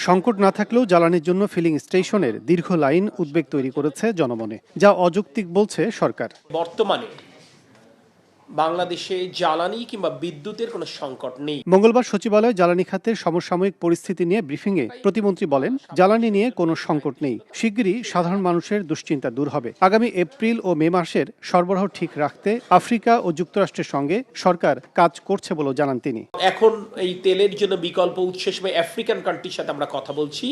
সংকট না থাকলেও জ্বালানির জন্য ফিলিং স্টেশনের দীর্ঘ লাইন উদ্বেগ তৈরি করেছে জনমনে, যা অযৌক্তিক বলছে সরকার। বর্তমানে বাংলাদেশে জ্বালানি কিংবা বিদ্যুতের কোনো সংকট নেই। মঙ্গলবার সচিবালয়ে জ্বালানি খাতের সমসাময়িক পরিস্থিতি নিয়ে ব্রিফিংয়ে প্রতিমন্ত্রী বলেন, জ্বালানি নিয়ে কোনো সংকট নেই, শিগগিরই সাধারণ মানুষের দুশ্চিন্তা দূর হবে। আগামী এপ্রিল ও মে মাসের সরবরাহ ঠিক রাখতে আফ্রিকা ও যুক্তরাষ্ট্রের সঙ্গে সরকার কাজ করছে বলেও জানান তিনি। এখন এই তেলের জন্য বিকল্প উৎস হিসেবে আফ্রিকান কান্ট্রির সাথে আমরা কথা বলছি,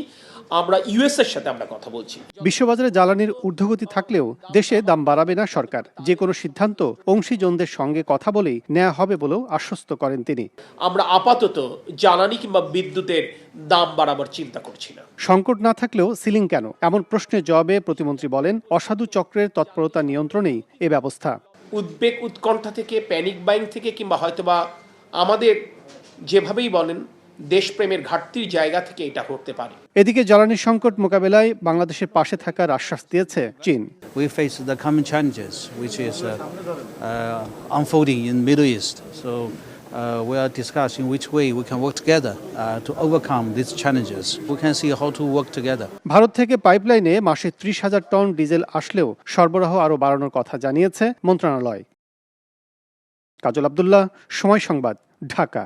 আমরা ইউএস এর সাথে আমরা কথা বলছি। বিশ্ববাজারে জ্বালানির ঊর্ধ্বগতি থাকলেও দেশে দাম বাড়াবে না সরকার। যে কোনো সিদ্ধান্ত অংশীজনদের সঙ্গে কথা বলেই নেওয়া হবে বলেও আশ্বস্ত করেন তিনি। আমরা আপাতত জ্বালানি কিংবা বিদ্যুতের দাম বাড়াবার চিন্তা করছি না। সংকট না থাকলেও সিলিং কেন, এমন প্রশ্নের জবাবে প্রতিমন্ত্রী বলেন, অসাধু চক্রের তৎপরতা নিয়ন্ত্রণেই এ ব্যবস্থা। উদ্বেগ উৎকণ্ঠা থেকে, প্যানিক বাইং থেকে কিংবা হয়তোবা আমাদের যেভাবেই বলেন দেশপ্রেমের ঘাটতির জায়গা থেকে এটা হতে পারে। এদিকে জ্বালানি সংকট মোকাবেলায় বাংলাদেশের পাশে থাকার আশ্বাস দিয়েছে চীন। We face the common challenges which is unfolding in Middle East. So we are discussing which way we can work together to overcome these challenges. We can see how to work together. Bharat থেকে পাইপলাইনে মাসে 30,000 ton diesel আসলেও সরবরাহ আরও বাড়ানোর কথা জানিয়েছে মন্ত্রণালয়। কাজল আব্দুল্লাহ, সময় সংবাদ, ঢাকা।